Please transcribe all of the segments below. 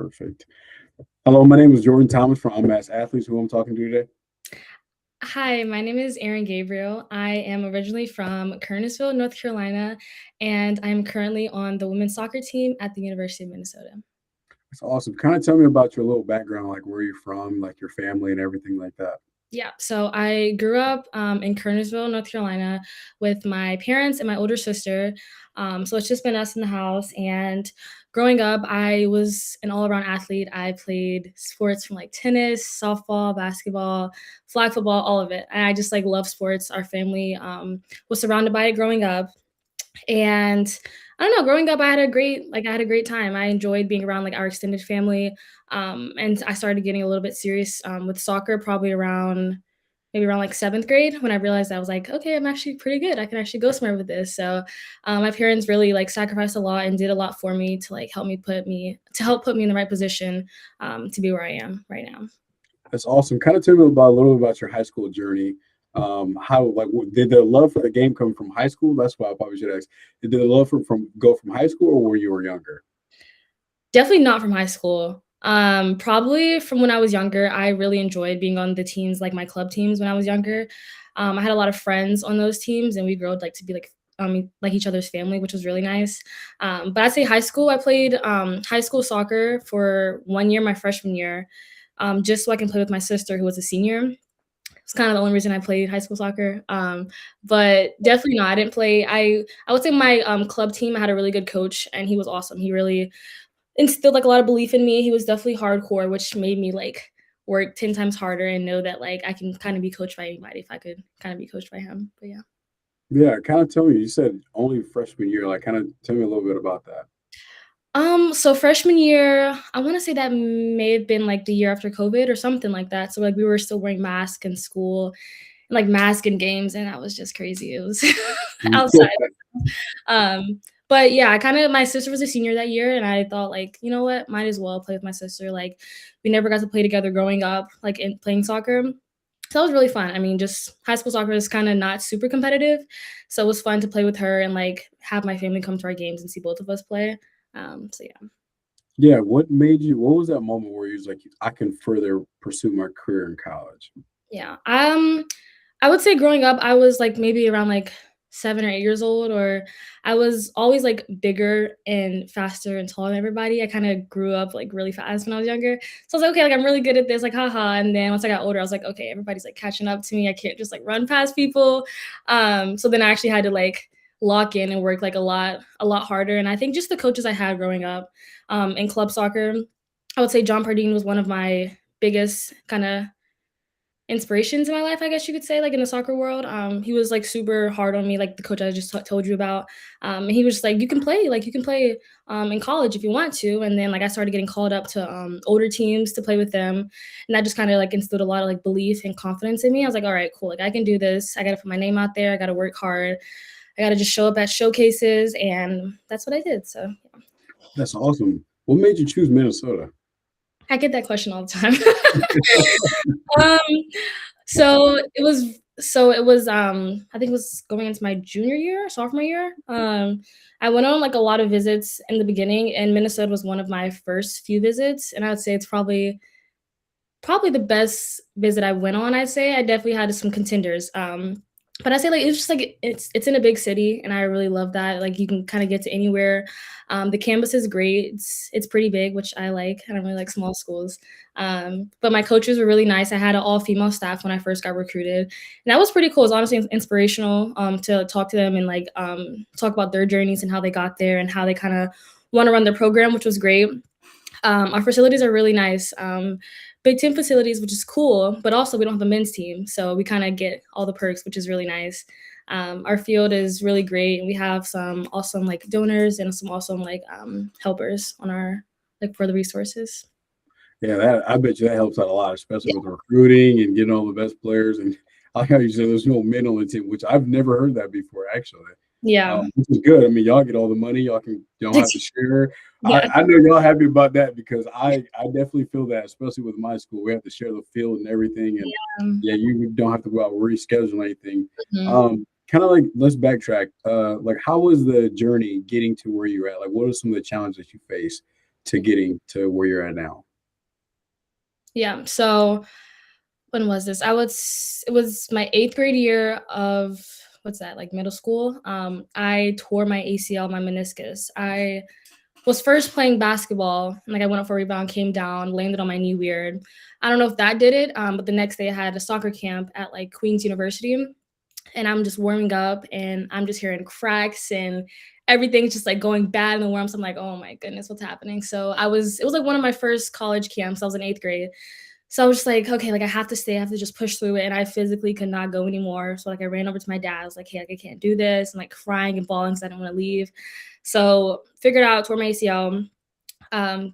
Perfect. Hello, my name is Jordan Thomas from Unmasked Athletes, who I'm talking to today. Hi, my name is Aaryn Gabriel. I am originally from Kernersville, North Carolina, and I'm currently on the women's soccer team at the University of Minnesota. It's awesome. Kind of tell me about your little background, like where you're from, like your family and everything like that. Yeah, so I grew up in Kernersville, North Carolina, with my parents and my older sister. So it's just been us in the house. And growing up, I was an all around athlete. I played sports from like tennis, softball, basketball, flag football, all of it. And I just like love sports. Our family was surrounded by it growing up. And I don't know, growing up, I had a great time. I enjoyed being around, like, our extended family, and I started getting a little bit serious, with soccer probably around, like, 7th grade when I realized I was like, "Okay, I'm actually pretty good. I can actually go somewhere with this." So, my parents really, like, sacrificed a lot and did a lot for me to, like, help put me in the right position, to be where I am right now. That's awesome. Kind of tell me about a little bit about your high school journey. How like did the love for the game come from high school? That's why I probably should ask. Did the love from go from high school or when you were younger? Definitely not from high school. Probably from when I was younger, I really enjoyed being on the teams, like my club teams when I was younger. I had a lot of friends on those teams, and we grew like to be like each other's family, which was really nice. But I'd say high school, I played high school soccer for 1 year, my freshman year, just so I can play with my sister who was a senior. It's kind of the only reason I played high school soccer. But definitely no, I didn't play. I would say my club team, I had a really good coach, and he was awesome. He really instilled, like, a lot of belief in me. He was definitely hardcore, which made me, like, work 10 times harder and know that, like, I can kinda be coached by anybody if I could kinda be coached by him, but yeah. Yeah, kind of tell me. You said only freshman year. Like, kind of tell me a little bit about that. So freshman year, I wanna say that may have been, like, the year after COVID or something like that, so, like, we were still wearing masks in school, and, like, mask in games, and that was just crazy. It was outside. Um, but yeah, I kinda my sister was a senior that year, and I thought, like, "You know what? Might as well play with my sister." Like, we never got to play together growing up, like, in playing soccer. So that was really fun. I mean, just high school soccer is kinda not super competitive, so it was fun to play with her and, like, have my family come to our games and see both of us play. So yeah. Yeah, what made you? What was that moment where you was like, I can further pursue my career in college? Yeah. I would say growing up, I was, like, maybe around, like, 7 or 8 years old, or I was always, like, bigger and faster and taller than everybody. I kinda grew up, like, really fast when I was younger. So I was like, "Okay, like, I'm really good at this, like, haha." And then once I got older, I was like, "Okay, everybody's, like, catching up to me. I can't just, like, run past people." So then I actually had to, like, lock in and work, like, a lot harder, and I think just the coaches I had growing up, in club soccer, I would say John Pardine was one of my biggest kinda inspirations in my life, I guess you could say, like, in the soccer world. He was, like, super hard on me, like the coach I just told you about. And he was just like, you can play, in college if you want to." And then, like, I started getting called up to, older teams to play with them, and that just kinda, like, instilled a lot of, like, belief and confidence in me. I was like, "Alright, cool, like, I can do this. I gotta put my name out there. I gotta work hard. I gotta just show up at showcases," and that's what I did, so That's awesome. What made you choose Minnesota? I get that question all the time. Um, I think it was going into my junior year, sophomore year. I went on, like, a lot of visits in the beginning, and Minnesota was one of my first few visits, and I would say it's probably the best visit I went on, I'd say. I definitely had some contenders, but I say, like, it's just, like, it's in a big city, and I really love that, like, you can kinda get to anywhere. The campus is great, it's pretty big, which I like. I don't really like small schools. But my coaches were really nice. I had an all-female staff when I first got recruited, and that was pretty cool. It's honestly inspirational, to talk to them and, like, talk about their journeys and how they got there and how they kinda wanna run their program, which was great. Our facilities are really nice. Big Ten facilities, which is cool, but also we don't have a men's team, so we kind of get all the perks, which is really nice. Our field is really great, and we have some awesome like donors and some awesome like helpers on our like for the resources. Yeah, that I bet you that helps out a lot, especially with recruiting and getting all the best players. And I like how you said there's no men on the team, which I've never heard that before, actually. Yeah. Which is good. I mean, y'all get all the money, y'all have to share. I, Yeah. I know y'all happy about that because I definitely feel that, especially with my school. We have to share the field and everything. And yeah, you don't have to go out and reschedule anything. Mhm. Kind of like let's backtrack. Like how was the journey getting to where you're at? Like what are some of the challenges you face to getting to where you're at now? Yeah. So when was this? It was my 8th grade year of what's that, like middle school. I tore my ACL, my meniscus. I was first playing basketball and like I went up for a rebound, came down, landed on my knee weird. I don't know if that did it. But the next day I had a soccer camp at like Queen's University and I'm just warming up and I'm just hearing cracks and everything's just like going bad in the warm. So I'm like, oh my goodness, what's happening? So it was like one of my first college camps. I was in 8th grade. So I was just like, okay, like I have to stay, I have to just push through it. And I physically could not go anymore. So like I ran over to my dad. I was like, hey, like, I can't do this. I'm like crying and bawling because I didn't want to leave. So figured out, tore my ACL,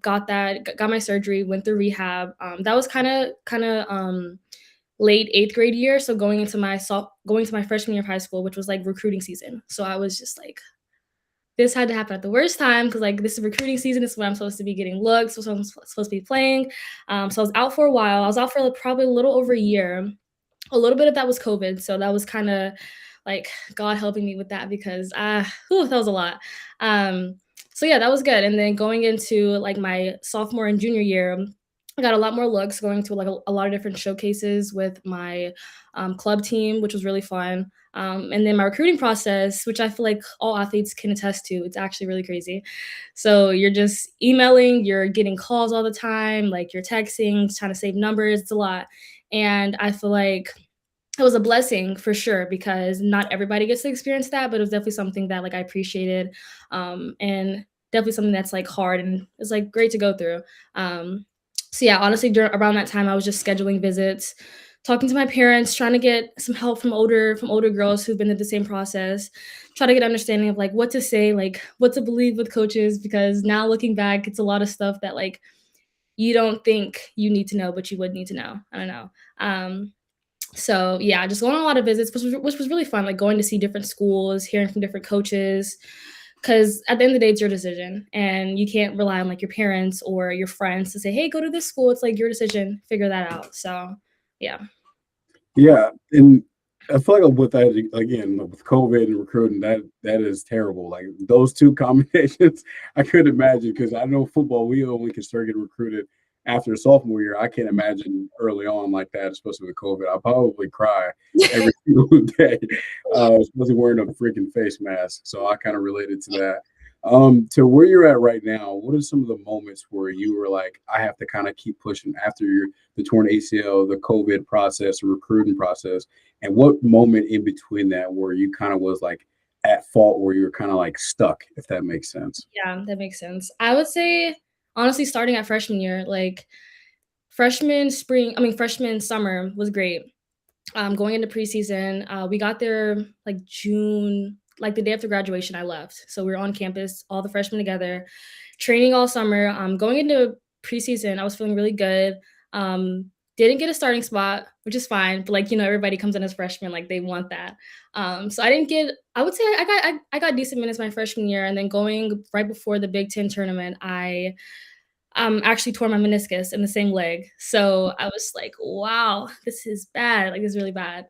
got my surgery, went through rehab. That was kind of late 8th grade year. So going to my freshman year of high school, which was like recruiting season. So I was just like, this had to happen at the worst time because like this is recruiting season. This is when I'm supposed to be getting looks. This is when I'm supposed to be playing. So I was out for a while. I was out for like probably a little over a year. A little bit of that was COVID. So that was kind of like God helping me with that because that was a lot. So yeah, that was good. And then going into like my sophomore and junior year, I got a lot more looks going to like a lot of different showcases with my club team, which was really fun. And then my recruiting process, which I feel like all athletes can attest to, it's actually really crazy. So you're just emailing, you're getting calls all the time, like you're texting, trying to save numbers. It's a lot. And I feel like it was a blessing for sure because not everybody gets to experience that, but it was definitely something that like I appreciated, and definitely something that's like hard and it's like great to go through. So yeah, honestly, around that time, I was just scheduling visits, talking to my parents, trying to get some help from older girls who've been through the same process, try to get understanding of like what to say, like what to believe with coaches. Because now looking back, it's a lot of stuff that like you don't think you need to know, but you would need to know. I don't know. So yeah, just going on a lot of visits, which was really fun, like going to see different schools, hearing from different coaches. Because at the end of the day, it's your decision, and you can't rely on like your parents or your friends to say, "Hey, go to this school." It's like your decision. Figure that out. So, yeah. Yeah, and I feel like with that again with COVID and recruiting, that is terrible. Like those two combinations, I couldn't imagine because I know football. We only can start getting recruited after sophomore year. I can't imagine early on like that, especially with COVID. I'll probably cry every single day, especially wearing a freaking face mask. So I kind of related to that. To where you're at right now, what are some of the moments where you were like, I have to kind of keep pushing after the torn ACL, the COVID process, the recruiting process, and what moment in between that where you kind of was like at fault, where you were kind of like stuck, if that makes sense? Yeah, that makes sense. I would say honestly, starting at freshman year, like freshman summer was great. Going into preseason, we got there like June, like the day after graduation, I left. So we were on campus, all the freshmen together, training all summer. Going into preseason, I was feeling really good. Didn't get a starting spot, which is fine, but like everybody comes in as freshmen, like they want that. So I didn't get. I would say I got decent minutes my freshman year, and then going right before the Big Ten tournament, I actually tore my meniscus in the same leg. So I was like, wow, this is bad. Like, this is really bad.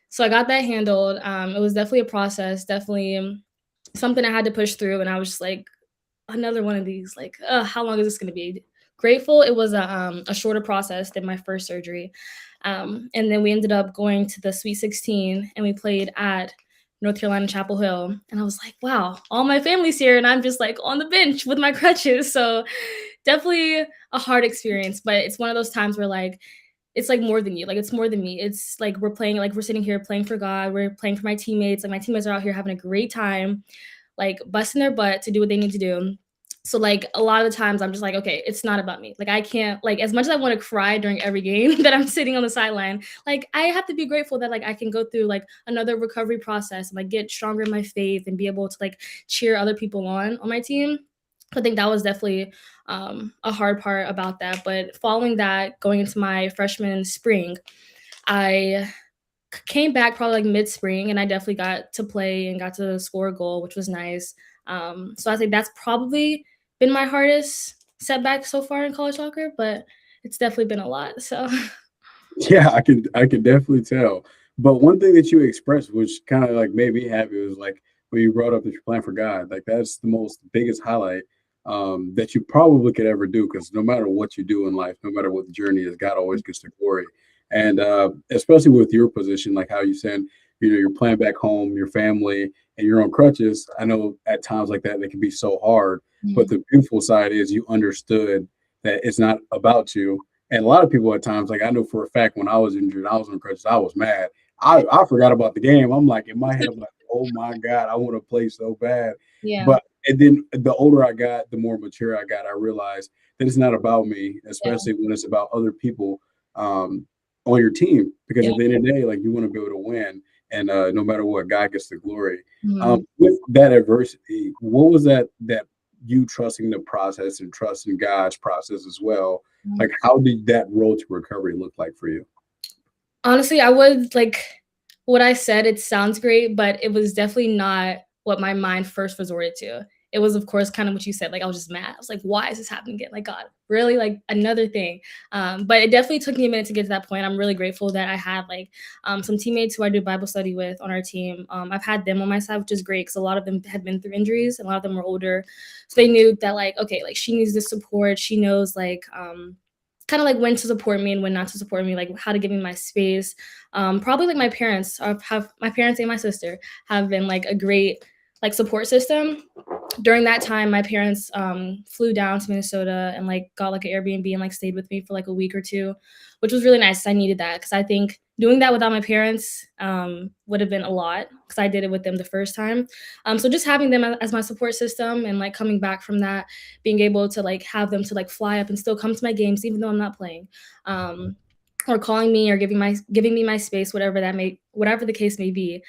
So I got that handled. It was definitely a process, definitely something I had to push through. And I was just like, another one of these, like, how long is this going to be? Grateful it was a shorter process than my first surgery. And then we ended up going to the Sweet 16 and we played at North Carolina Chapel Hill. And I was like, wow, all my family's here. And I'm just like on the bench with my crutches. So definitely a hard experience. But it's one of those times where like, it's like more than you. Like it's more than me. It's like we're playing, like we're sitting here playing for God. We're playing for my teammates. Like my teammates are out here having a great time, like busting their butt to do what they need to do. So like a lot of the times I'm just like, okay, it's not about me. Like I can't, like as much as I want to cry during every game that I'm sitting on the sideline, like I have to be grateful that like I can go through like another recovery process and like get stronger in my faith and be able to like cheer other people on my team. I think that was definitely a hard part about that. But following that, going into my freshman spring, I came back probably like mid-spring and I definitely got to play and got to score a goal, which was nice. So I think that's probably been my hardest setback so far in college soccer, but it's definitely been a lot. So Yeah, I can definitely tell. But one thing that you expressed, which kind of like made me happy, was like when you brought up that you're playing for God. Like that's the most biggest highlight that you probably could ever do. Because no matter what you do in life, no matter what the journey is, God always gets the glory. And especially with your position, like how you said, you're playing back home, your family, and you're on crutches. I know at times like that, they can be so hard. But Mhm. the beautiful side is you understood that it's not about you. And a lot of people at times, like I know for a fact, when I was injured, I was on crutches, I was mad. I forgot about the game. I'm like in my head, I'm like, oh my God, I want to play so bad. Yeah, But and then the older I got, the more mature I got, I realized that it's not about me, yeah, especially when it's about other people um, on your team. Because yeah. at the end of the day, like you want to be able to win, and no matter what, God gets the glory. Mhm. With that adversity, what was that you trusting the process and trusting God's process as well? Like, how did that road to recovery look like for you? Honestly, I would like what I said, it sounds great, but it was definitely not what my mind first resorted to. It was, of course, kind of what you said, like, I was just mad. I was like, "Why is this happening again? Like, God, really? Like, another thing?" But it definitely took me a minute to get to that point. I'm really grateful that I had, like, some teammates who I do Bible study with on our team. I've had them on my side, which is great because a lot of them had been through injuries, and a lot of them were older. So they knew that, like, okay, like, she needs this support. She knows, like, kind of like when to support me and when not to support me, like how to give me my space. Probably like my parents have my parents and my sister have been like a great like support system. During that time, my parents flew down to Minnesota and like got like an Airbnb and like stayed with me for like a week or two, which was really nice. I needed that because I think doing that without my parents would have been a lot because I did it with them the first time. So just having them as my support system and like coming back from that, being able to like have them to like fly up and still come to my games even though I'm not playing. Or calling me or giving me my space, whatever the case may be.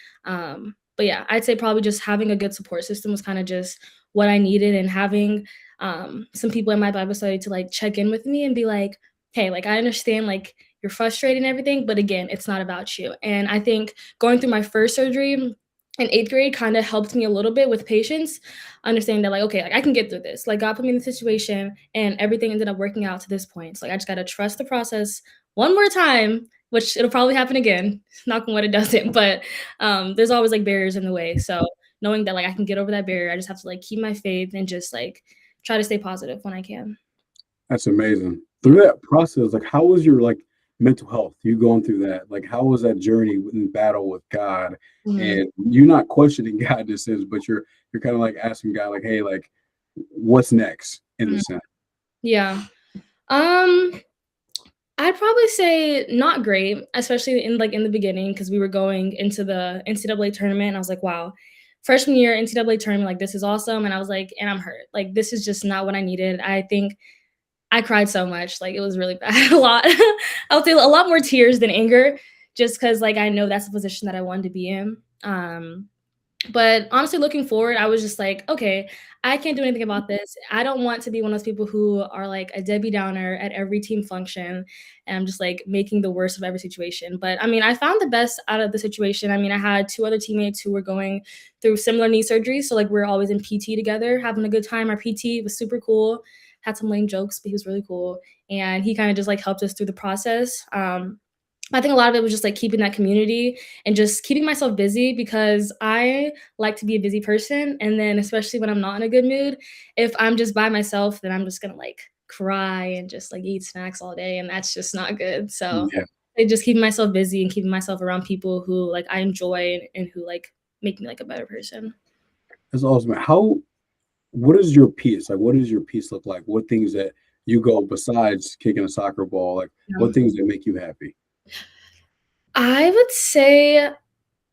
But yeah, I'd say probably just having a good support system was kind of just what I needed, and having some people in my Bible study to like check in with me and be like, hey, like I understand like you're frustrated and everything, but again, it's not about you. And I think going through my first surgery in eighth grade kind of helped me a little bit with patience, understanding that like, okay, like I can get through this. Like God put me in the situation and everything ended up working out to this point. So like I just gotta trust the process one more time, which it'll probably happen again. Knock on wood, it doesn't. But there's always like barriers in the way. So knowing that like I can get over that barrier, I just have to like keep my faith and just like try to stay positive when I can. That's amazing. Yeah. Through that process, like how was your like mental health? You going through that? Like how was that journey in battle with God? Mhm. And you're not questioning God in this sense, but you're kind of like asking God, like, hey, like, what's next in the Mhm. sense? Yeah. Um, I'd probably say not great, especially in the beginning because we were going into the NCAA tournament. And I was like, wow, freshman year NCAA tournament, like this is awesome. And I was like, and I'm hurt. Like this is just not what I needed. I think I cried so much, like, it was really bad, a lot. I would say a lot more tears than anger, just because like, I know that's the position that I wanted to be in. But honestly, looking forward, I was just like, "Okay, I can't do anything about this. I don't want to be one of those people who are like a Debbie Downer at every team function, and I'm just, like, making the worst of every situation." But, I mean, I found the best out of the situation. I mean, I had 2 other teammates who were going through similar knee surgeries, so, like, we're always in PT together, having a good time. Our PT was super cool, had some lame jokes, but he was really cool, and he kinda just, like, helped us through the process. I think a lot of it was just like keeping that community and just keeping myself busy because I like to be a busy person. And then, especially when I'm not in a good mood, if I'm just by myself, then I'm just gonna like cry and just like eat snacks all day. And that's just not good. So, Yeah, like, just keeping myself busy and keeping myself around people who like I enjoy and who like make me like a better person. that's awesome. How what is your peace? Like what does your peace look like? What things that you go besides kicking a soccer ball? Like what Yeah. things that make you happy? I would say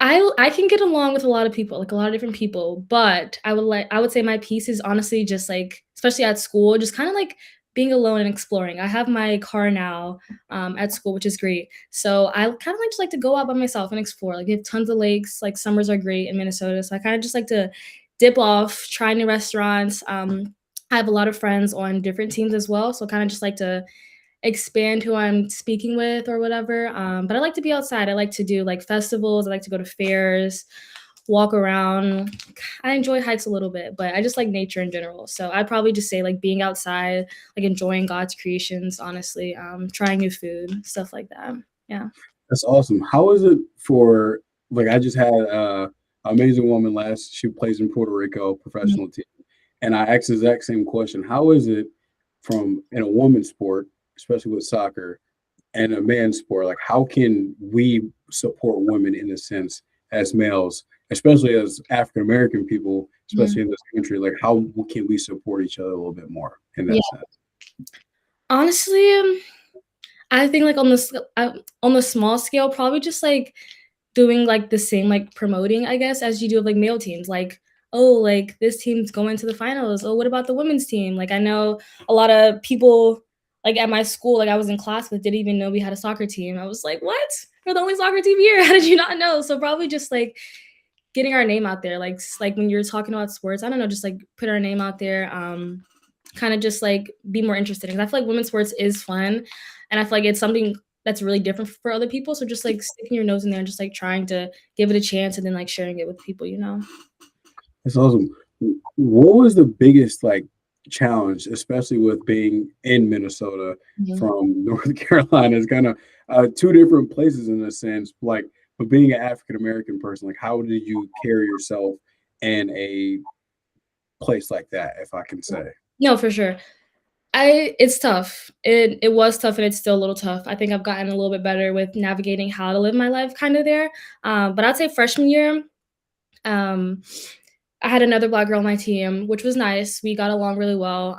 I can get along with a lot of people, like a lot of different people, but I would say my piece is honestly just like, especially at school, just kind of like being alone and exploring. I have my car now at school, which is great. So I kind of like just like to go out by myself and explore. Like we have tons of lakes. Like summers are great in Minnesota, so I kind of just like to dip off, try new restaurants. I have a lot of friends on different teams as well, so kind of just like to expand who I'm speaking with or whatever. But I like to be outside. I like to do like festivals. I like to go to fairs, walk around. I enjoy hikes a little bit, but I just like nature in general. So I'd probably just say like being outside, like enjoying God's creations, honestly, trying new food, stuff like that. Yeah. That's awesome. How is it for like I just had a amazing woman last she plays in Puerto Rico Mhm. professional team. And I asked the exact same question. How is it from in a woman's sport, especially with soccer, and a man's sport? Like, how can we support women in a sense as males, especially as African American people, especially Mhm. in this country? Like, how can we support each other a little bit more in Yeah. that sense? Honestly, I think like on the small scale, probably just like doing like the same like promoting, I guess, as you do of like male teams. Like, oh, like this team's going to the finals. Oh, what about the women's team? Like, I know a lot of people like at my school, like I was in class with, didn't even know we had a soccer team. I was like, what? We're the only soccer team here. How did you not know? So probably just like getting our name out there, like like when you're talking about sports, I don't know, just like put our name out there. Kind of just like be more interested because I feel like women's sports is fun, and I feel like it's something that's really different for other people. So just like sticking your nose in there and just like trying to give it a chance and then like sharing it with people, you know. That's awesome. What was the biggest like challenge, especially with being in Minnesota Mhm. from North Carolina? It's kind of two different places in a sense. Like, but being an African American person, like, how did you carry yourself in a place like that, if I can say? No, for sure. I It's tough. It was tough and it's still a little tough. I think I've gotten a little bit better with navigating how to live my life kind of there. But I'd say freshman year, um, I had another Black girl on my team, which was nice. We got along really well.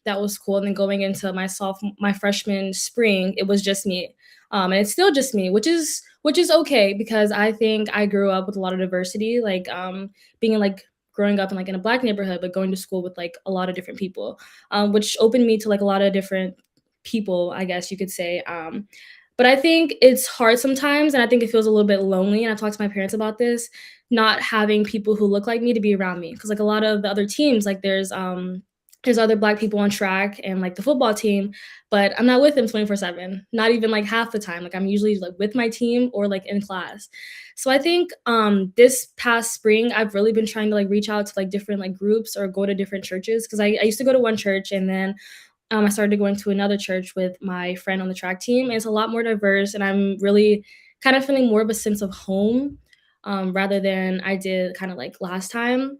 That was cool. And then going into my freshman spring, it was just me, and it's still just me, which is okay because I think I grew up with a lot of diversity, like being in like growing up in like in a Black neighborhood, but going to school with like a lot of different people, which opened me to like a lot of different people, I guess you could say. But I think it's hard sometimes, and I think it feels a little bit lonely. And I've talked to my parents about this, not having people who look like me to be around me because like a lot of the other teams like there's other Black people on track and like the football team, but I'm not with them 24/7, not even like half the time. Like I'm usually like with my team or like in class. So I think this past spring I've really been trying to like reach out to like different like groups or go to different churches because I used to go to one church and then I started going to another church with my friend on the track team. And it's a lot more diverse, and I'm really kind of feeling more of a sense of home, rather than I did kind of like last time.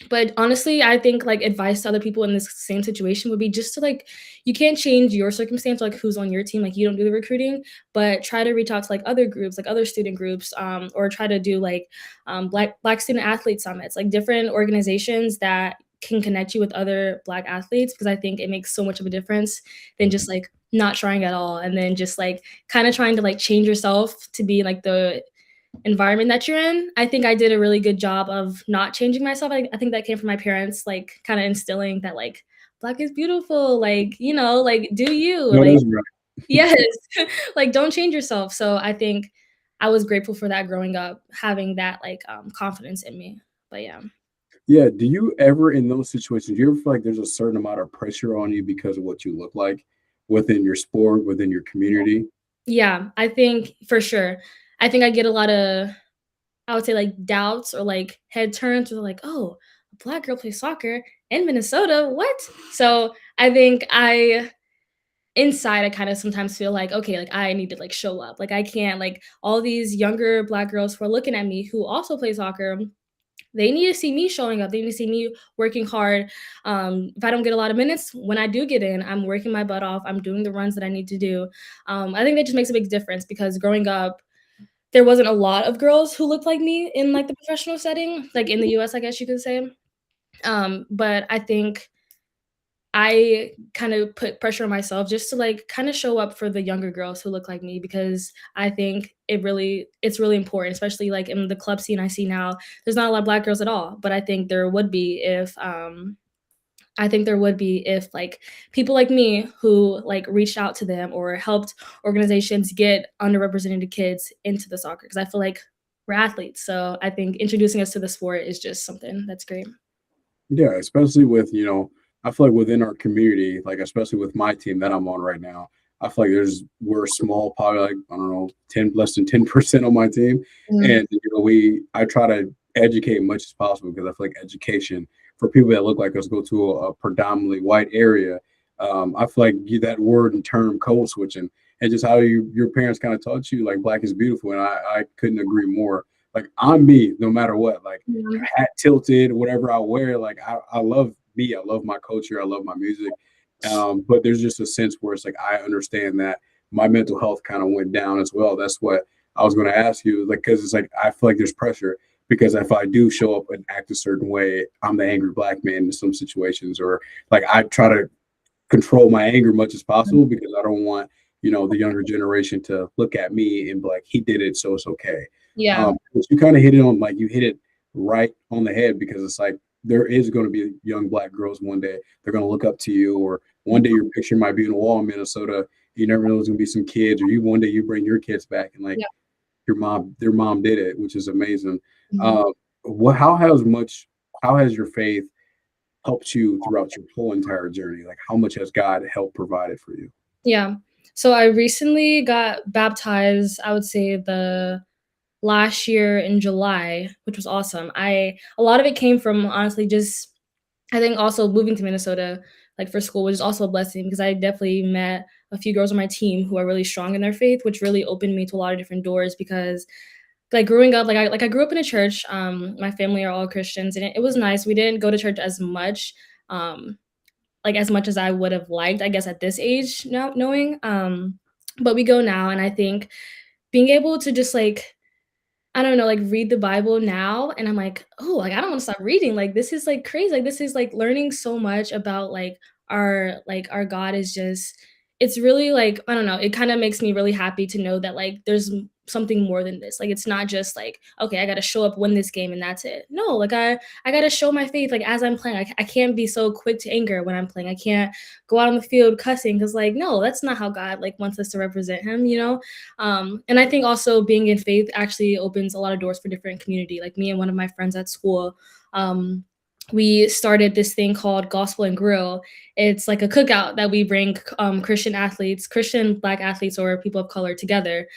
But honestly, I think like advice to other people in this same situation would be just to like, you can't change your circumstance, like who's on your team, like you don't do the recruiting, but try to reach out to like other groups, like other student groups, or try to do like Black student athlete summits, like different organizations that can connect you with other Black athletes, because I think it makes so much of a difference than just like not trying at all and then just like kind of trying to like change yourself to be like the environment that you're in. I think I did a really good job of not changing myself. I think that came from my parents, like kind of instilling that like Black is beautiful, like, you know, like do you, No, like that's right. yes, like don't change yourself. So I think I was grateful for that growing up, having that like confidence in me. But yeah. Yeah. Do you ever, in those situations, do you ever feel like there's a certain amount of pressure on you because of what you look like within your sport, within your community? Yeah, I think for sure. I think I get a lot of, I would say like doubts or like head turns or like, oh, a Black girl plays soccer in Minnesota. What? So I think inside I kind of sometimes feel like, okay, like I need to like show up. Like I can't, like all these younger Black girls who are looking at me who also play soccer, they need to see me showing up. They need to see me working hard. If I don't get a lot of minutes, when I do get in, I'm working my butt off. I'm doing the runs that I need to do. I think that just makes a big difference because growing up, there wasn't a lot of girls who looked like me in like the professional setting, like in the US, I guess you could say. But I think I kind of put pressure on myself just to like kind of show up for the younger girls who look like me because I think it's really important, especially like in the club scene I see now. There's not a lot of Black girls at all, but I think there would be if like people like me who like reached out to them or helped organizations get underrepresented kids into the soccer because I feel like we're athletes. So I think introducing us to the sport is just something that's great. Yeah, especially with, I feel like within our community, like especially with my team that I'm on right now, I feel like we're small, probably like, I don't know, 10 less than 10% on my team. Mm, And I try to educate much as possible because I feel like education for people that look like us go to a predominantly white area. I feel like that word and term code switching and just how your parents kind of taught you like Black is beautiful. And I couldn't agree more. Like I'm me, no matter what. Like yeah. hat tilted, whatever I wear. Like I love me. I love my culture. I love my music. But there's just a sense where it's like I understand that my mental health kind of went down as well. That's what I was going to ask you, like, because it's like I feel like there's pressure because if I do show up and act a certain way, I'm the angry black man in some situations, or like I try to control my anger much as possible because I don't want the younger generation to look at me and be like, he did it, so it's okay. Yeah. But you kind of hit it on like you hit it right on the head because it's like there is going to be young black girls one day they're going to look up to you, or one day your picture might be on a wall in Minnesota. You never know there's going to be some kids, or you one day you bring your kids back and like Yeah. their mom did it, which is amazing. Mhm. Uh, what how has your faith helped you throughout your whole entire journey? Like how much has God helped provided for you? Yeah. So I recently got baptized, I would say the last year in July, which was awesome. I A lot of it came from honestly just I think also moving to Minnesota, like, for school was also a blessing because I definitely met a few girls on my team who are really strong in their faith, which really opened me to a lot of different doors because, like, growing up, I grew up in a church, my family are all Christians, and it was nice. We didn't go to church as much, um, like, as much as I would have liked, I guess, at this age now knowing, but we go now, and I think being able to just, like, I don't know, like, read the Bible now, and I'm like, "Oh, like, I don't wanna stop reading, like, this is, like, crazy, like, this is, like, learning so much about, our God is just it's really, like, I don't know, it kinda makes me really happy to know that, like, there's something more than this, like, it's not just, like, "Okay, I gotta show up, win this game, and that's it." No, like, I gotta show my faith, like, as I'm playing, I can't be so quick to anger when I'm playing, I can't go out on the field cussing because, like, no, that's not how God, like, wants us to represent him, you know? And I think also being in faith actually opens a lot of doors for different community. Like me and one of my friends at school, um, we started this thing called Gospel and Grill. It's like a cookout that we bring Christian athletes, Christian Black athletes, or people of color together.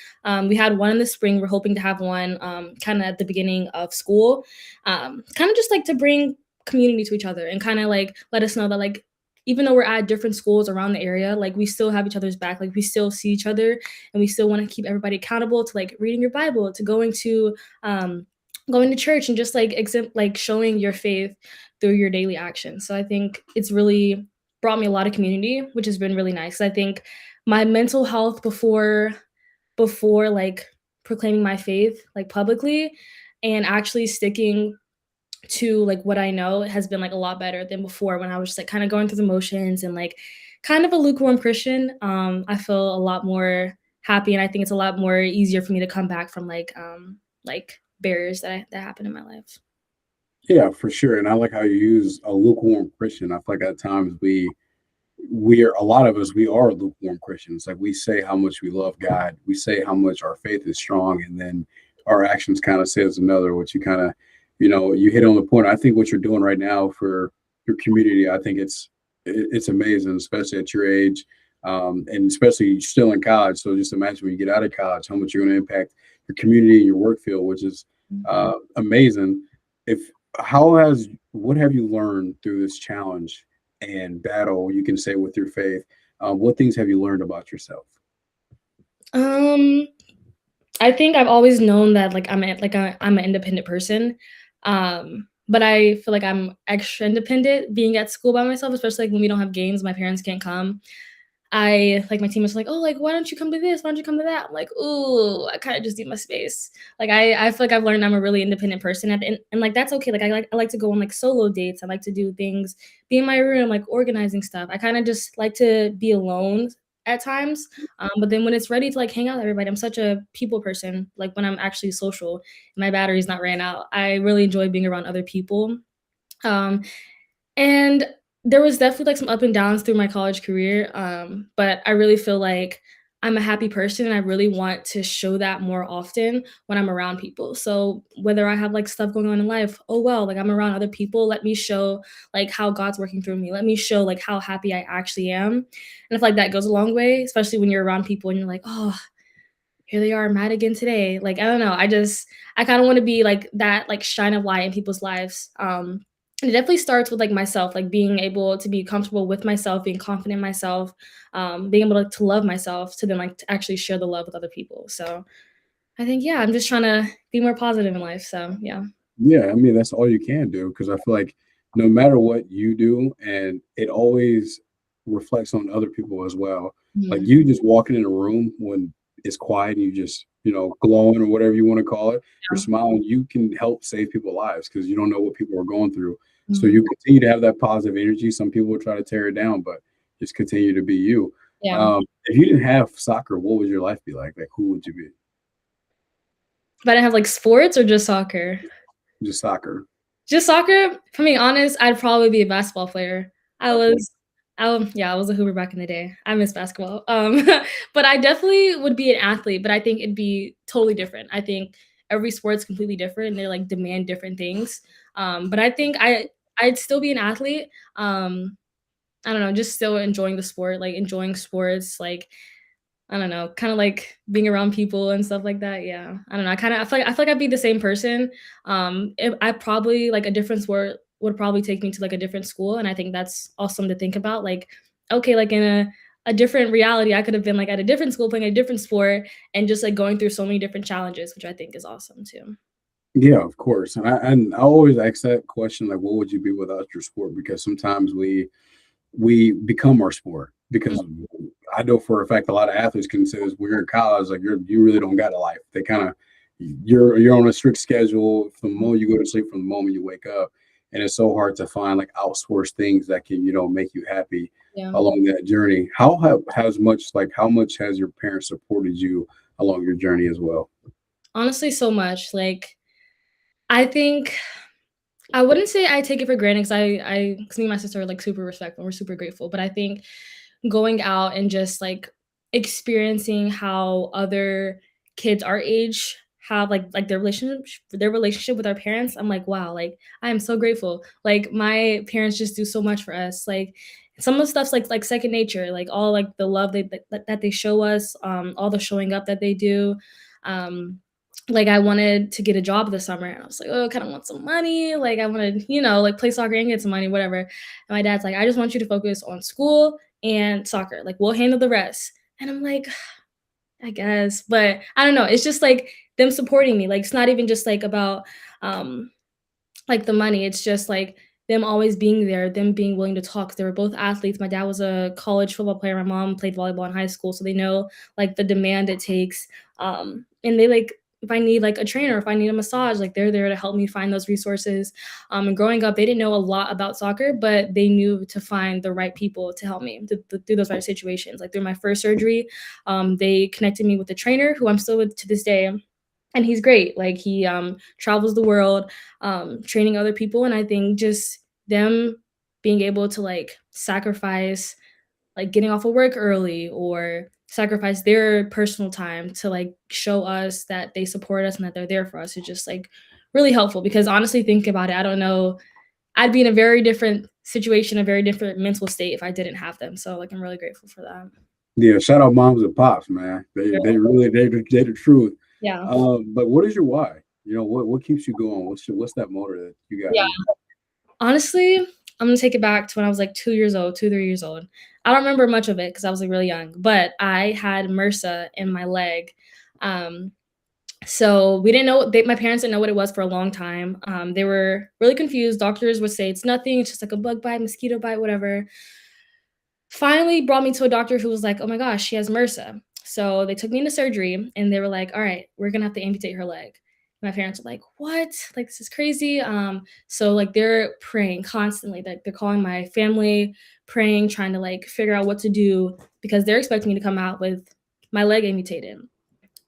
We had one in the spring. We're hoping to have one kind of at the beginning of school, kind of just like to bring community to each other and kind of like let us know that like even though we're at different schools around the area, like we still have each other's back. Like we still see each other and we still want to keep everybody accountable to like reading your Bible, to um going to church and just like like showing your faith through your daily actions. So I think it's really brought me a lot of community, which has been really nice. I think my mental health before like proclaiming my faith like publicly and actually sticking to like what I know has been like a lot better than before when I was just like kind of going through the motions and like kind of a lukewarm Christian. I feel a lot more happy and I think it's a lot more easier for me to come back from like barriers that happen in my life. Yeah, for sure. And I like how you use a lukewarm Christian. I feel like at times we are a lot of us we are lukewarm Christians. Like we say how much we love God, we say how much our faith is strong, and then our actions kind of says another. Which you kind of, you hit on the point. I think what you're doing right now for your community, I think it's amazing, especially at your age, and especially still in college. So just imagine when you get out of college, how much you're going to impact your community and your work field, which is amazing. If how has what have you learned through this challenge and battle, you can say, with your faith? What things have you learned about yourself? Um, I think I've always known that I'm an independent person. But I feel like I'm extra independent being at school by myself, especially like when we don't have games, my parents can't come. I like my teammates are like, "Oh, like why don't you come to this? Why don't you come to that?" I'm like, "Ooh, I kind of just need my space." Like I feel like I've learned I'm a really independent person at the end, and like that's okay. Like I like to go on like solo dates. I like to do things, be in my room, like organizing stuff. I kind of just like to be alone at times. But then when it's ready to like hang out with everybody, I'm such a people person. Like when I'm actually social, my battery's not ran out. I really enjoy being around other people. Um, and there was definitely, like, some up and downs through my college career, but I really feel like I'm a happy person, and I really want to show that more often when I'm around people. So, whether I have, like, stuff going on in life, oh, well, like, I'm around other people, let me show, like, how God's working through me. Let me show, like, how happy I actually am, and I feel like that goes a long way, especially when you're around people and you're like, "Oh, here they are mad again today." Like, I don't know. I kind of want to be like that, like shine of light in people's lives. And it definitely starts with like myself, like being able to be comfortable with myself, being confident in myself, being able to love myself, to then like to actually share the love with other people. So I think yeah, I'm just trying to be more positive in life. So yeah. Yeah, I mean that's all you can do because I feel like no matter what you do, and it always reflects on other people as well. Like Mhm. you just walking in a room when it's quiet and you just, glowing or whatever you want to call it, you're Yeah. smiling, you can help save people's lives because you don't know what people are going through. So Mhm. you continue to have that positive energy. Some people will try to tear it down, but just continue to be you. Yeah. If you didn't have soccer, what would your life be like? Like, who would you be? But I have, like, sports or just soccer? Just soccer. Just soccer? If I'm being honest, I'd probably be a basketball player. I Basketball. was yeah, I was a hooper back in the day. I miss basketball. But I definitely would be an athlete, but I think it'd be totally different. I think every sport's completely different, and they, like, demand different things. But I think I'd still be an athlete. I don't know, just still enjoying the sport, like, enjoying sports, like, I don't know, kinda like being around people and stuff like that, yeah. I don't know, I feel like I'd be the same person. If I probably like, a different sport would probably take me to, like, a different school, and I think that's awesome to think about, like, okay, like, in a different reality, I could have been, like, at a different school playing a different sport and just, like, going through so many different challenges, which I think is awesome too. Yeah, of course. And I always ask that question, like, what would you be without your sport? Because sometimes we become our sport. Mm, Because I know for a fact a lot of athletes can say when you're in college, like you really don't got a life. They kind of you're on a strict schedule from the moment you go to sleep, from the moment you wake up, and it's so hard to find like outsourced things that can make you happy yeah. along that journey. How much has your parents supported you along your journey as well? Honestly, so much, like, I think I wouldn't say I take it for granted 'cause me and my sister are, like, super respectful, we're super grateful, but I think going out and just, like, experiencing how other kids our age have, like, their relationship with our parents, I'm like, "Wow," like, I am so grateful. Like, my parents just do so much for us, like, some of the stuff's like second nature, like, all, like, the love that they show us, all the showing up that they do, um, like, I wanted to get a job this summer, and I was like, "Oh, I kinda want some money," like, I wanted, like, play soccer and get some money, whatever, and my dad's like, "I just want you to focus on school and soccer, like, we'll handle the rest." And I'm like, "I guess," but I don't know, it's just, like, them supporting me, like, it's not even just, like, about, um like, the money, it's just, like, them always being there, them being willing to talk. They were both athletes. My dad was a college football player, my mom played volleyball in high school, so they know, like, the demand it takes, and they, like, if I need, like, a trainer, if I need a massage, like, they're there to help me find those resources, and growing up, they didn't know a lot about soccer, but they knew to find the right people to help me through those right situations. Like, through my first surgery, they connected me with a trainer who I'm still with to this day, and he's great. Like, he, travels the world, training other people, and I think just them being able to, like, sacrifice, like, getting off of work early or sacrifice their personal time to, like, show us that they support us and that they're there for us is just, like, really helpful because honestly, think about it, I don't know, I'd be in a very different situation, a very different mental state if I didn't have them, so, like, I'm really grateful for that. Yeah, shout out moms and pops, man. They really they the truth. Yeah. But what is your why? What keeps you going? What's that motor that you got Yeah. in you? Honestly, I'm gonna take it back to when I was, like, 2 years old, 2, 3 years old. I don't remember much of it because I was, like, really young, but I had MRSA in my leg. Um, so we didn't know my parents didn't know what it was for a long time. They were really confused. Doctors would say, "It's nothing, it's just, like, a bug bite, mosquito bite, whatever." Finally brought me to a doctor who was like, "Oh my gosh, she has MRSA." So they took me into surgery and they were like, "All right, we're gonna have to amputate her leg." My parents were like, "What? Like, this is crazy." So like they're praying constantly. Like they're calling my family, praying, trying to like figure out what to do because they're expecting me to come out with my leg amputated.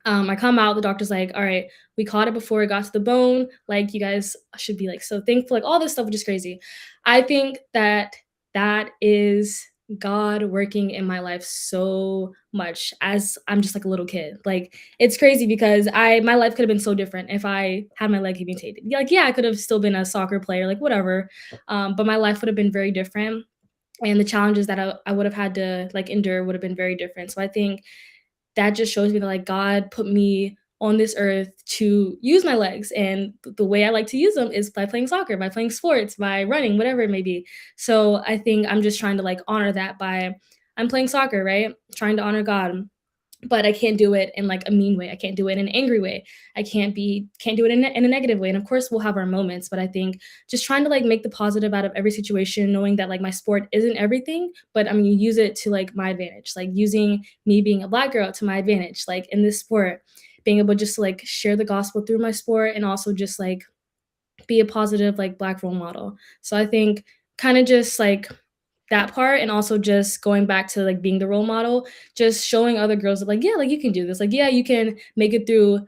I come out, the doctor's like, "All right, we caught it before it got to the bone. Like, you guys should be like so thankful." Like all this stuff, which is crazy. I think that that is God working in my life so much as I'm just like a little kid. Like it's crazy because my life could have been so different if I had my leg amputated. Yeah, like yeah, I could have still been a soccer player, like whatever. But my life would have been very different, and the challenges that I would have had to like endure would have been very different. So I think that just shows me that like God put me on this earth to use my legs, and the way I like to use them is by playing soccer, by playing sports, by running, whatever it may be. So I think I'm just trying to like honor that by I'm playing soccer, right? Trying to honor God. but I can't do it in like a mean way. I can't do it in an angry way. Can't do it in a negative way. And of course we'll have our moments, but I think just trying to like make the positive out of every situation, knowing that like my sport isn't everything, but I'm gonna use it to like my advantage, like using me being a Black girl to my advantage, like in this sport, being able just to like share the gospel through my sport and also just like be a positive like Black role model. So I think kind of just like that part, and also just going back to like being the role model, just showing other girls that like, yeah, like you can do this. Like, yeah, you can make it through,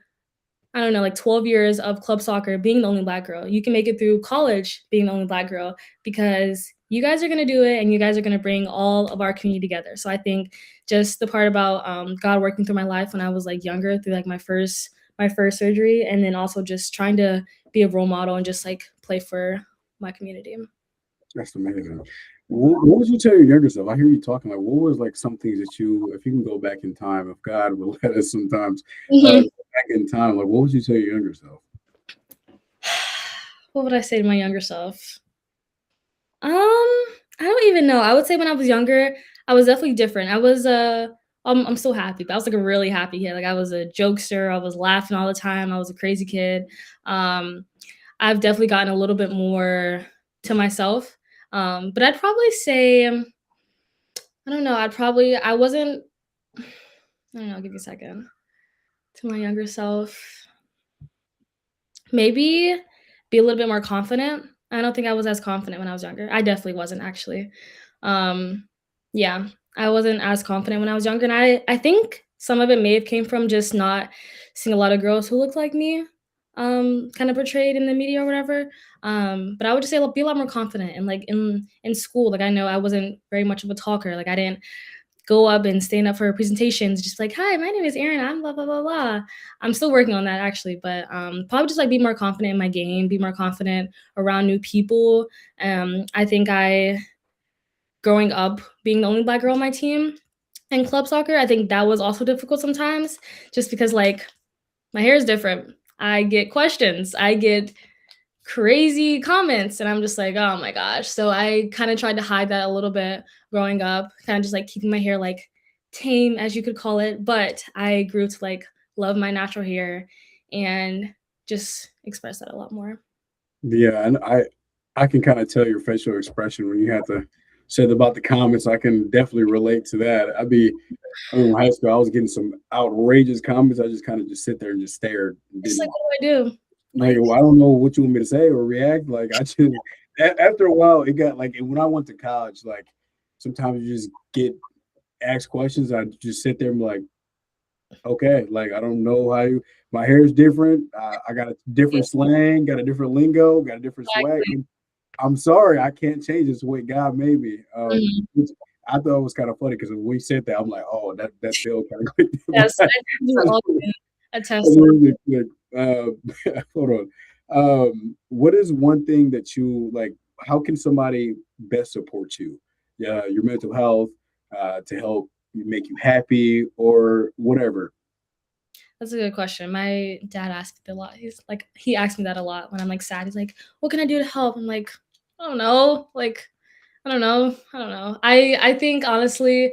I don't know, like 12 years of club soccer being the only Black girl. You can make it through college being the only Black girl because you guys are going to do it and you guys are going to bring all of our community together. So I think just the part about God working through my life when I was like younger through like my first surgery, and then also just trying to be a role model and just like play for my community. That's amazing. What would you tell your younger self? I hear you talking, like, what was like some things that you, if you can go back in time, if God will let us sometimes go back in time, like what would you tell your younger self? What would I say to my younger self? I don't even know. I would say when I was younger, I was definitely different. I'm still happy, but I was like a really happy kid. Like I was a jokester. I was laughing all the time. I was a crazy kid. Um, I've definitely gotten a little bit more to myself. But I'd probably say, I don't know. I wasn't. I don't know. I'll give you a second. To my younger self, maybe be a little bit more confident. I don't think I was as confident when I was younger. I definitely wasn't actually. Um, yeah, I wasn't as confident when I was younger, and I think some of it may have came from just not seeing a lot of girls who looked like me, kind of portrayed in the media or whatever. But I would just say be a lot more confident, and like in school, like I know I wasn't very much of a talker. Like I didn't go up and stand up for presentations, just like, "Hi, my name is Aaryn. I'm blah blah blah blah." I'm still working on that actually, but probably just like be more confident in my game, be more confident around new people. I think I growing up being the only Black girl on my team in club soccer, I think that was also difficult sometimes, just because like my hair is different. I get questions. I get crazy comments, and I'm just like, oh my gosh. So I kind of tried to hide that a little bit growing up, kind of just like keeping my hair like tame, as you could call it. But I grew to like love my natural hair and just express that a lot more. Yeah, and I can kind of tell your facial expression when you had to said about the comments. I can definitely relate to that. I mean, in high school, I was getting some outrageous comments. I just kind of just sit there and just stared and It's like, didn't what do I do? like. Like, Well, I don't know what you want me to say or react. Like I just after a while, it got like, and when I went to college, like sometimes you just get asked questions. I just sit there and be like, okay, like I don't know how you. My hair is different. I got a different slang, got a different lingo, got a different swag. exactly. I'm sorry, I can't change this way God made me. Mhm. Which I thought it was kind of funny because when we said that, I'm like, oh, that felt kind of quick. Yes, I think we all can attest to Really quick. Hold on. What is one thing that you like? How can somebody best support you? Yeah, your mental health to help make you happy or whatever. That's a good question. My dad asked me a lot. He asked me that a lot when I'm like sad. He's like, "What can I do to help?" I'm like, "I don't know." Like, I don't know. I don't know. I think honestly,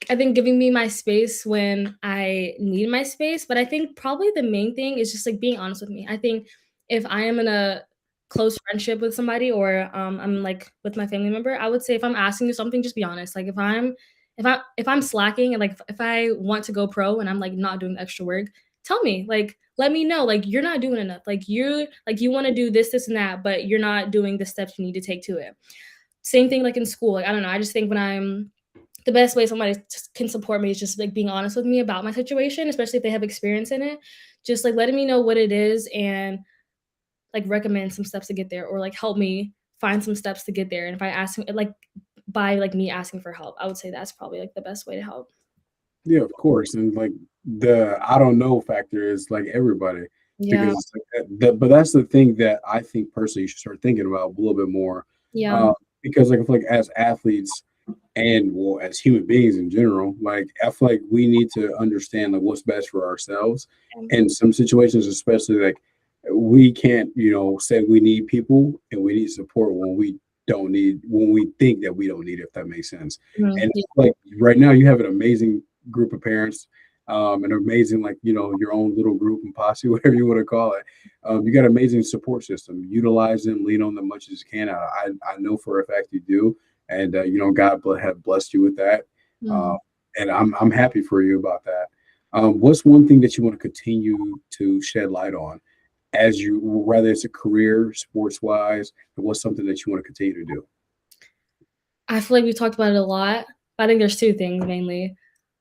I think giving me my space when I need my space, but I think probably the main thing is just like being honest with me. I think if I am in a close friendship with somebody, or I'm like with my family member, I would say if I'm asking you something, just be honest. Like if I'm slacking, and like if I want to go pro and I'm like not doing the extra work, tell me. Like let me know. Like you're not doing enough. You want to do this and that, but you're not doing the steps you need to take to it. Same thing like in school. Like I don't know. I just think when I'm the best way somebody can support me is just like being honest with me about my situation, especially if they have experience in it. Just like letting me know what it is and like recommend some steps to get there, or like help me find some steps to get there. And if I ask like by like me asking for help, I would say that's probably like the best way to help. Yeah, of course. And like the I don't know factor is like everybody Yeah. because it's like but that's the thing that I think personally you should start thinking about a little bit more. Yeah. Uh, because like I feel like as athletes and well as human beings in general, like I feel like we need to understand like what's best for ourselves. In some situations, especially like we can't, say we need people and we need support when we think that we don't need it, if that makes sense. Mhm. And Yeah. like right now you have an amazing group of parents. an amazing, like, your own little group and posse, whatever you want to call it. You got an amazing support system. Utilize them, lean on them much as you can. I know for a fact you do, and God have blessed you with that, uh, Mhm. and I'm happy for you about that. What's one thing that you want to continue to shed light on, as you, whether it's a career, sports wise, and what's something that you want to continue to do? I feel like we talked about it a lot, but I think there's 2 things mainly.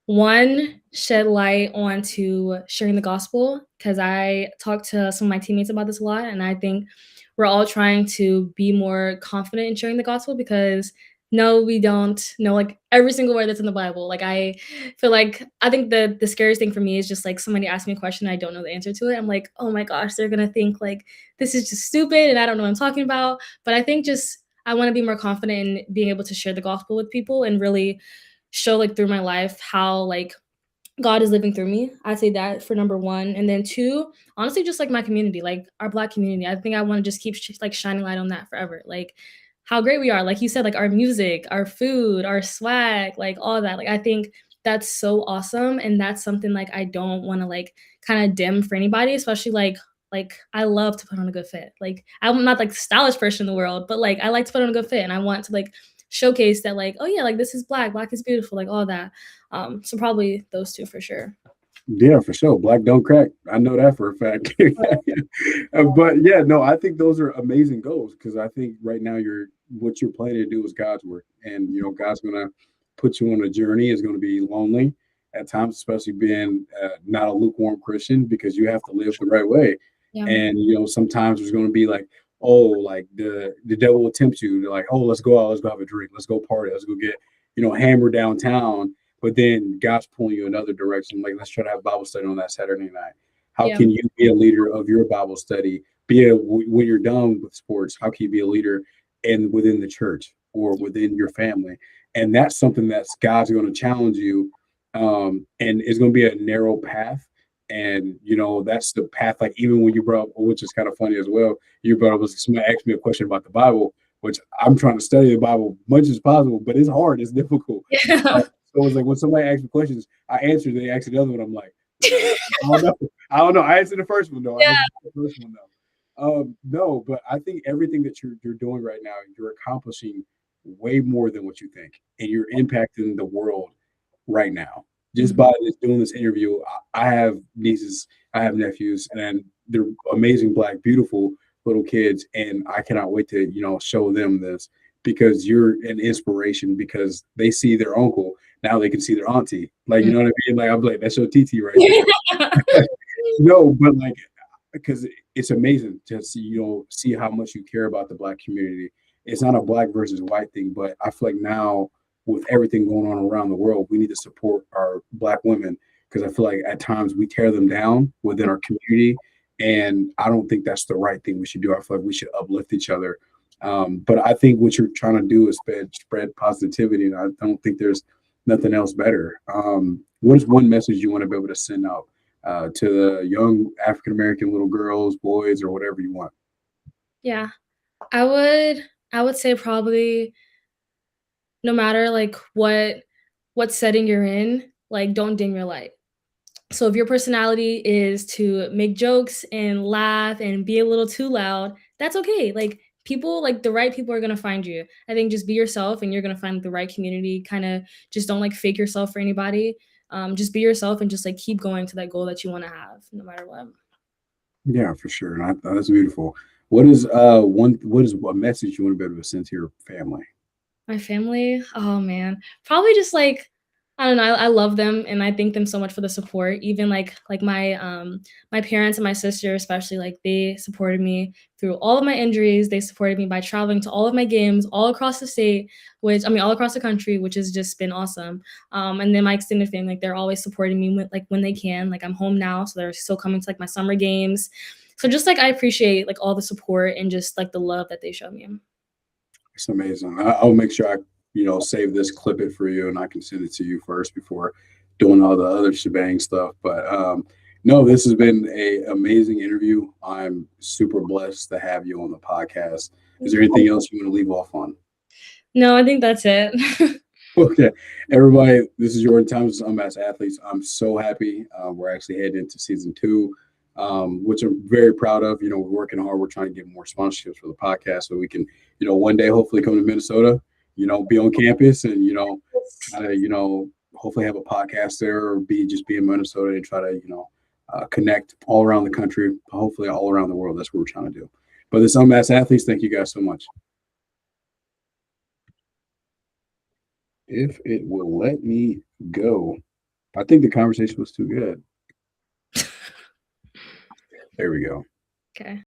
One, shed light onto sharing the gospel because I talk to some of my teammates about this a lot, and I think we're all trying to be more confident in sharing the gospel because no, we don't know like every single word that's in the Bible. Like I feel like I think the scariest thing for me is just like somebody asks me a question I don't know the answer to it. I'm like, oh my gosh, they're gonna think like this is just stupid and I don't know what I'm talking about. But I think just I want to be more confident in being able to share the gospel with people and really show like through my life how like God is living through me. I'd say that for number one. And then two, honestly, just like my community, like our Black community. I think I want to just keep like shining light on that forever. Like how great we are. Like you said, like our music, our food, our swag, like all that. Like I think that's so awesome. And that's something like I don't want to like kind of dim for anybody, especially like I love to put on a good fit. Like I'm not like the stylish person in the world, but like I like to put on a good fit and I want to like showcase that like, oh yeah, like this is black, black is beautiful, like all that. So probably those 2 for sure. Yeah, for sure. Black don't crack. I know that for a fact. But yeah, no, I think those are amazing goals because I think right now what you're planning to do is God's work, and God's gonna put you on a journey. It's gonna be lonely at times, especially being not a lukewarm Christian, because you have to live the right way. Yeah. And sometimes there's gonna be like, oh, like the devil will tempt you. They're like, oh, let's go out, let's go have a drink, let's go party, let's go get hammered downtown, but then God's pulling you another direction. Like, let's try to have Bible study on that Saturday night. How Yeah. can you be a leader of your Bible study? When you're done with sports, how can you be a leader within the church or within your family? And that's something that's God's going to challenge you, and it's going to be a narrow path. And that's the path. Like even when you brought up, which is kind of funny as well, you brought up was somebody asked me a question about the Bible, which I'm trying to study the Bible much as possible, but it's hard, it's difficult. Yeah. So it's like when somebody asks me questions, I answer. They ask the other one. I'm like, I don't know. I don't know. I answered the first one though. I Yeah. answered the first one though. No, but I think everything that you're doing right now, you're accomplishing way more than what you think, and you're impacting the world right now. Just Mhm. by doing this interview, I have nieces, I have nephews, and they're amazing, black, beautiful little kids, and I cannot wait to show them this because you're an inspiration because they see their uncle now they can see their auntie. Like, you Mm. know what I mean? Like, I'm like, that's your TT right there. No, but like, because it's amazing to see, see how much you care about the black community. It's not a black versus white thing, but I feel like now with everything going on around the world, we need to support our black women because I feel like at times we tear them down within our community. And I don't think that's the right thing we should do. I feel like we should uplift each other. But I think what you're trying to do is spread positivity. And I don't think there's nothing else better. What is one message you want to be able to send out to the young African American little girls, boys, or whatever you want? Yeah. I would say probably no matter like what setting you're in, like don't dim your light. So if your personality is to make jokes and laugh and be a little too loud, that's okay. Like people, like the right people are gonna find you. I think just be yourself and you're gonna find the right community. Kind of just don't like fake yourself for anybody. Just be yourself and just like keep going to that goal that you want to have, no matter what. Yeah, for sure. And that's beautiful. What is a message you want to be able to send to your family? My family? Oh, man. Probably just, like I don't know, I love them, and I thank them so much for the support. Even, like, my parents and my sister especially, like, they supported me through all of my injuries. They supported me by traveling to all of my games all across the state, which I mean, all across the country, which has just been awesome. And then my extended family, like, they're always supporting me when they can. Like, I'm home now, so they're still coming to, like, my summer games. So just, like, I appreciate, like, all the support and just, like, the love that they show me. It's amazing. I'll make sure I, save this, clip it for you, and I can send it to you first before doing all the other shebang stuff. But no, this has been a amazing interview. I'm super blessed to have you on the podcast. Is Thank there you. anything else you want to leave off on? No, I think that's it. Okay, everybody, this is Jordan Thomas, Unmasked Athletes. I'm so happy. We're actually heading into season two, which I'm very proud of. We're working hard. We're trying to get more sponsorships for the podcast so we can, one day hopefully come to Minnesota, be on campus and, try to, hopefully have a podcast there or be in Minnesota and try to, connect all around the country, hopefully all around the world. That's what we're trying to do. But this Unmasked Athletes, thank you guys so much. If it will let me go. I think the conversation was too good. There we go. Okay.